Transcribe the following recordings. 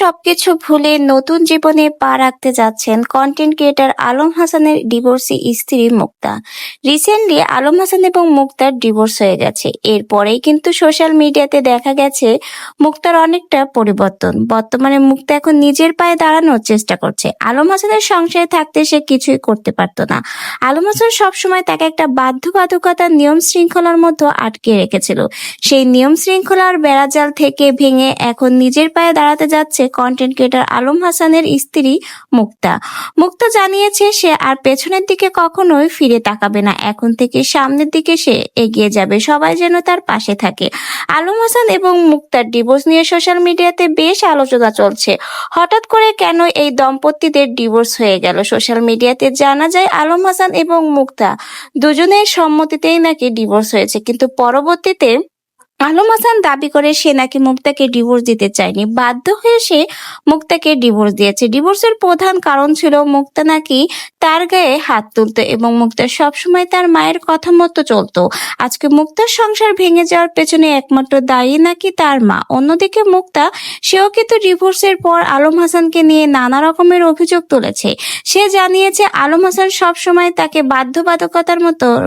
সবকিছু ভুলে নতুন জীবনে পা রাখতে যাচ্ছেন কন্টেন্ট ক্রিয়েটর আলম হাসানের ডিভোর্সি স্ত্রী মুক্তা। রিসেন্টলি আলম হাসান এবং মুক্তার ডিভোর্স হয়ে গেছে। এরপরেই কিন্তু সোশ্যাল মিডিয়াতে দেখা গেছে মুক্তার অনেকটা পরিবর্তন। বর্তমানে মুক্তা এখন নিজের পায়ে দাঁড়ানোর চেষ্টা করছে। আলম হাসানের সংসারে থাকতে সে কিছুই করতে পারতো না। আলম হাসান সবসময় তাকে একটা বাধ্যবাধকতার নিয়ম শৃঙ্খলার মধ্যে আটকে রেখেছিল। সেই নিয়ম শৃঙ্খলার বেড়াজাল থেকে ভেঙে এখন নিজের পায়ে দাঁড়াতে যাচ্ছে কন্টেন্ট ক্রিয়েটর আলম হাসানের স্ত্রী মুক্তা। মুক্তা জানিয়েছে সে আর পেছনের দিকে কখনোই ফিরে তাকাবে না। এখন থেকে সামনের দিকে সে এগিয়ে যাবে, সবাই যেন তার পাশে থাকে। আলম হাসান এবং মুক্তার ডিভোর্স নিয়ে সোশ্যাল মিডিয়াতে বেশ আলোচনা চলছে। হঠাৎ করে কেন এই দম্পতিদের ডিভোর্স হয়ে গেল? সোশ্যাল মিডিয়াতে জানা যায় আলম হাসান এবং মুক্তা দুজনের সম্মতিতেই নাকি ডিভোর্স হয়েছে, কিন্তু পরবর্তীতে আলম হাসান দাবি করে সে নাকি মুক্তাকে ডিভোর্স দিতে চায়নি, বাধ্য হয়ে সে মুক্তাকে ডিভোর্স দিয়েছে। ডিভোর্সের প্রধান কারণ ছিল মুক্তা নাকি তার গায়ে হাত তুলতো এবং মুক্তা সবসময় তার মায়ের কথা মতো চলতো। আজকে মুক্তার সংসার ভেঙে যাওয়ার পেছনে একমাত্র দায়ী নাকি তার মা। অন্যদিকে মুক্তা সেও কিন্তু ডিভোর্সের পর আলম হাসানকে নিয়ে নানা রকমের অভিযোগ তুলেছে। সে জানিয়েছে আলম হাসান সবসময় তাকে বাধ্যবাধকতার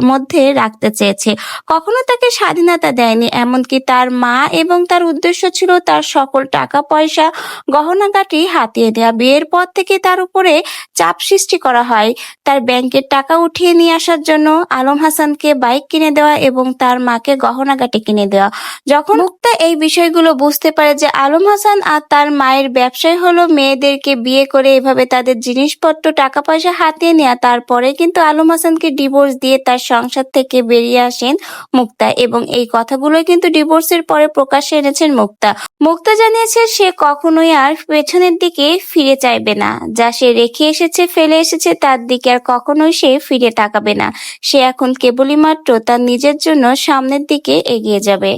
মধ্যে রাখতে চেয়েছে, কখনো তাকে স্বাধীনতা দেয়নি। এমনকি তার মা এবং তার উদ্দেশ্য ছিল তার সকল টাকা পয়সা গহনাগাটি হাতিয়ে নেওয়া। বিয়ের পর থেকে তার উপরে চাপ সৃষ্টি করা হয় তার ব্যাংকের টাকা উঠিয়ে নিয়ে আসার জন্য, আলম হাসানকে বাইক কিনে দেওয়া এবং তার মাকে গহনাগাটি কিনে দেওয়া। যখন মুক্তা এই বিষয়গুলো বুঝতে পারে যে আলম হাসান আর তার মায়ের ব্যবসায় হলো মেয়েদেরকে বিয়ে করে এভাবে তাদের জিনিসপত্র টাকা পয়সা হাতিয়ে নেওয়া, তারপরে কিন্তু আলম হাসানকে ডিভোর্স দিয়ে তার সংসার থেকে বেরিয়ে আসেন মুক্তা এবং এই কথাগুলোই কিন্তু ডিভোর্সের পরে প্রকাশ্যে এনেছেন মুক্তা। মুক্তা জানিয়েছে সে কখনোই আর পেছনের দিকে ফিরে চাইবে না। যা সে রেখে এসেছে, ফেলে এসেছে, তার দিকে আর কখনোই সে ফিরে তাকাবে না। সে এখন কেবলই মাত্র তার নিজের জন্য সামনের দিকে এগিয়ে যাবে।